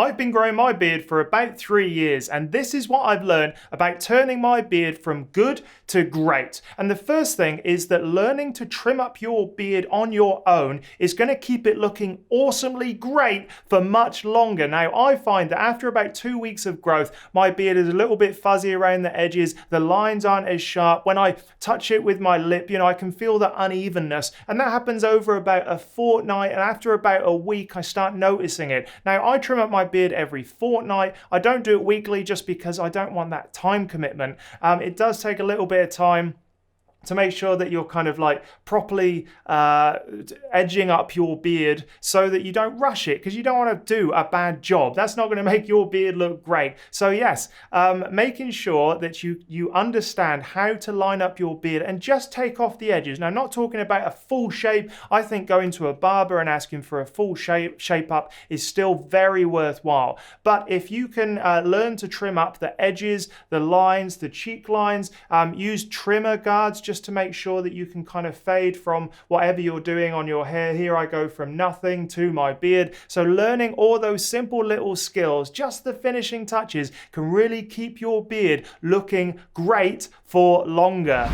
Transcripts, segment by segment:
I've been growing my beard for about 3 years, and this is what I've learned about turning my beard from good to great. And the first thing is that learning to trim up your beard on your own is going to keep it looking awesomely great for much longer. Now, I find that after about 2 weeks of growth, my beard is a little bit fuzzy around the edges, the lines aren't as sharp. When I touch it with my lip, I can feel the unevenness, and that happens over about a fortnight, and after about a week, I start noticing it. Now, I trim up my beard every fortnight. I don't do it weekly just because I don't want that time commitment. It does take a little bit of time to make sure that you're kind of like properly edging up your beard so that you don't rush it, because you don't want to do a bad job. That's not going to make your beard look great. So yes, making sure that you understand how to line up your beard and just take off the edges. Now, I'm not talking about a full shape. I think going to a barber and asking for a full shape up is still very worthwhile. But if you can learn to trim up the edges, the lines, the cheek lines, use trimmer guards just to make sure that you can kind of fade from whatever you're doing on your hair. Here I go from nothing to my beard. So learning all those simple little skills, just the finishing touches, can really keep your beard looking great for longer.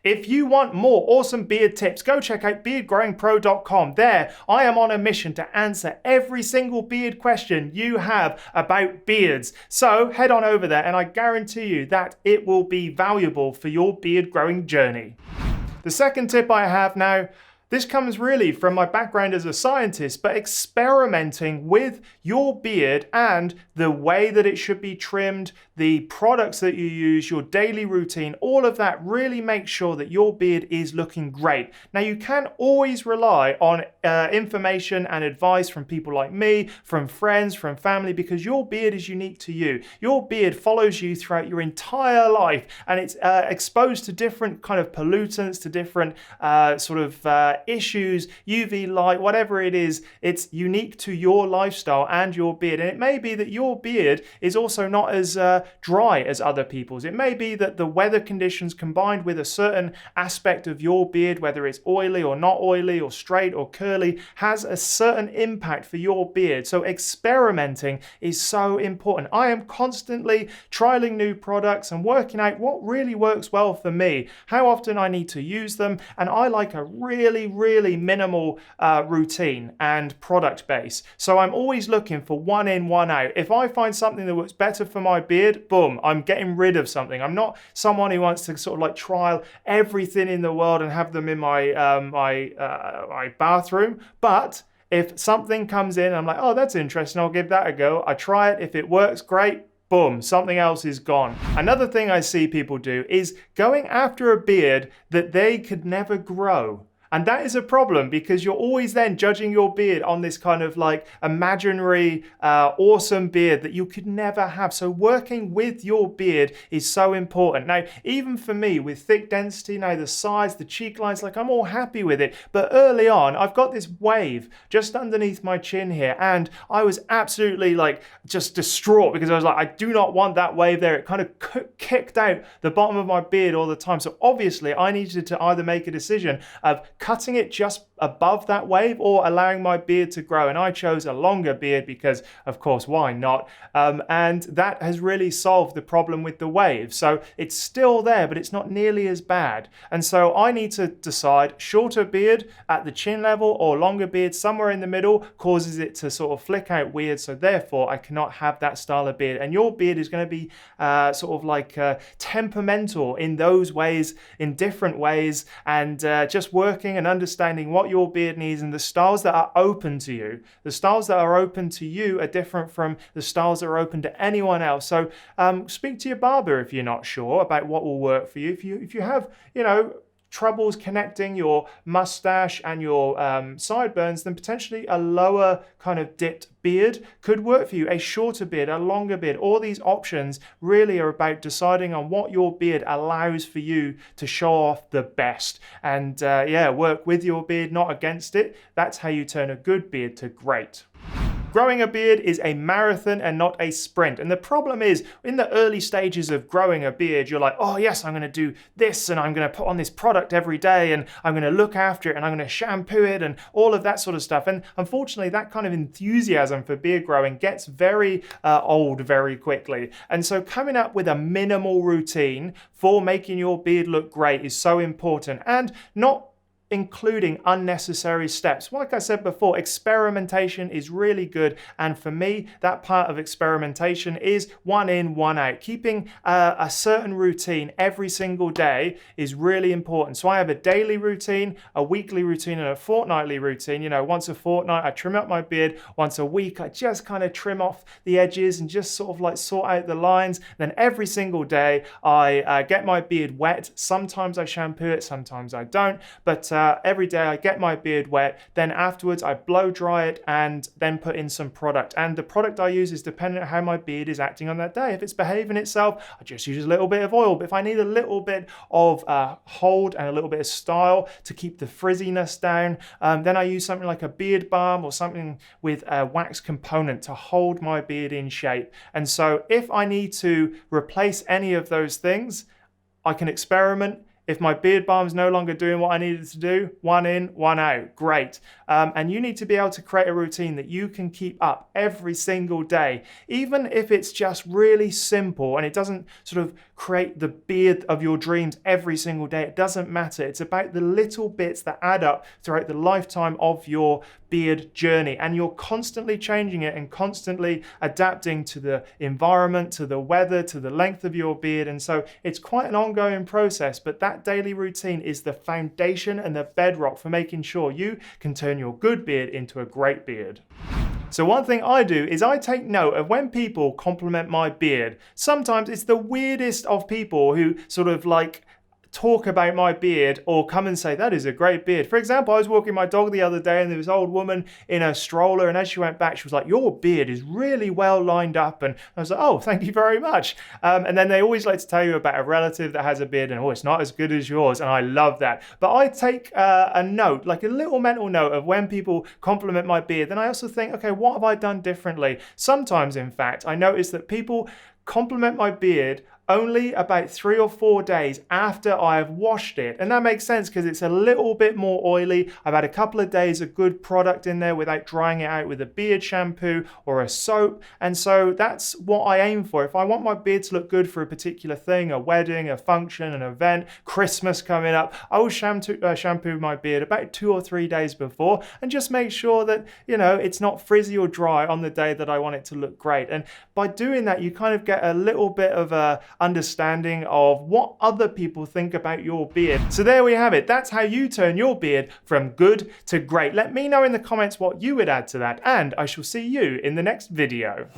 If you want more awesome beard tips, go check out beardgrowingpro.com. There, I am on a mission to answer every single beard question you have about beards. So head on over there, and I guarantee you that it will be valuable for your beard growing journey. The second tip I have now, this comes really from my background as a scientist, but experimenting with your beard and the way that it should be trimmed, the products that you use, your daily routine, all of that really makes sure that your beard is looking great. Now, you can always rely on information and advice from people like me, from friends, from family, because your beard is unique to you. Your beard follows you throughout your entire life, and it's exposed to different kind of pollutants, to different issues, UV light, whatever it is. It's unique to your lifestyle and your beard. And it may be that your beard is also not as dry as other people's. It may be that the weather conditions combined with a certain aspect of your beard, whether it's oily or not oily or straight or curly, has a certain impact for your beard. So experimenting is so important. I am constantly trialing new products and working out what really works well for me, how often I need to use them, and I like a really minimal routine and product base. So I'm always looking for one in, one out. If I find something that works better for my beard, boom, I'm getting rid of something. I'm not someone who wants to sort of like trial everything in the world and have them in my my bathroom. But if something comes in, I'm like, oh, that's interesting, I'll give that a go. I try it. If it works, great. Boom, something else is gone. Another thing I see people do is going after a beard that they could never grow. And that is a problem, because you're always then judging your beard on this kind of like imaginary, awesome beard that you could never have. So working with your beard is so important. Now, even for me with thick density, now the sides, the cheek lines, like I'm all happy with it. But early on, I've got this wave just underneath my chin here. And I was absolutely like just distraught, because I was like, I do not want that wave there. It kind of kicked out the bottom of my beard all the time. So obviously I needed to either make a decision of cutting it just above that wave or allowing my beard to grow. And I chose a longer beard because, of course, why not? And that has really solved the problem with the wave. So it's still there, but it's not nearly as bad. And so I need to decide, shorter beard at the chin level or longer beard somewhere in the middle causes it to sort of flick out weird. So therefore, I cannot have that style of beard. And your beard is going to be temperamental in those ways, in different ways, and just working and understanding what your beard needs and the styles that are open to you. The styles that are open to you are different from the styles that are open to anyone else. So speak to your barber if you're not sure about what will work for you. If you have, troubles connecting your mustache and your sideburns, then potentially a lower kind of dipped beard could work for you. A shorter beard, a longer beard. All these options really are about deciding on what your beard allows for you to show off the best. And work with your beard, not against it. That's how you turn a good beard to great. Growing a beard is a marathon and not a sprint. And the problem is, in the early stages of growing a beard, you're like, oh yes, I'm going to do this and I'm going to put on this product every day and I'm going to look after it and I'm going to shampoo it and all of that sort of stuff. And unfortunately, that kind of enthusiasm for beard growing gets very old very quickly. And so coming up with a minimal routine for making your beard look great is so important, and not including unnecessary steps. Like I said before, experimentation is really good, and for me, that part of experimentation is 1 in, 1 out. Keeping a certain routine every single day is really important. So I have a daily routine, a weekly routine, and a fortnightly routine. You know, once a fortnight, I trim up my beard. Once a week, I just kind of trim off the edges and just sort of like sort out the lines. Then every single day, I get my beard wet. Sometimes I shampoo it, sometimes I don't, but every day I get my beard wet, then afterwards I blow dry it and then put in some product. And the product I use is dependent on how my beard is acting on that day. If it's behaving itself, I just use a little bit of oil. But if I need a little bit of hold and a little bit of style to keep the frizziness down, then I use something like a beard balm or something with a wax component to hold my beard in shape. And so if I need to replace any of those things, I can experiment. If my beard balm's no longer doing what I needed to do, 1 in, 1 out, great. And you need to be able to create a routine that you can keep up every single day, even if it's just really simple and it doesn't sort of create the beard of your dreams every single day. It doesn't matter. It's about the little bits that add up throughout the lifetime of your beard journey, and you're constantly changing it and constantly adapting to the environment, to the weather, to the length of your beard. And so it's quite an ongoing process, but that daily routine is the foundation and the bedrock for making sure you can turn your good beard into a great beard. So one thing I do is I take note of when people compliment my beard. Sometimes it's the weirdest of people who sort of like talk about my beard or come and say, that is a great beard. For example, I was walking my dog the other day and there was an old woman in a stroller, and as she went back, she was like, your beard is really well lined up. And I was like, oh, thank you very much. And then they always like to tell you about a relative that has a beard and, oh, it's not as good as yours. And I love that. But I take a note, like a little mental note of when people compliment my beard. Then I also think, okay, what have I done differently? Sometimes, in fact, I notice that people compliment my beard only about 3 or 4 days after I have washed it. And that makes sense because it's a little bit more oily. I've had a couple of days of good product in there without drying it out with a beard shampoo or a soap. And so that's what I aim for. If I want my beard to look good for a particular thing, a wedding, a function, an event, Christmas coming up, I will shampoo my beard about 2 or 3 days before and just make sure that, you know, it's not frizzy or dry on the day that I want it to look great. And by doing that, you kind of get a little bit of a understanding of what other people think about your beard. So there we have it. That's how you turn your beard from good to great. Let me know in the comments what you would add to that, and I shall see you in the next video.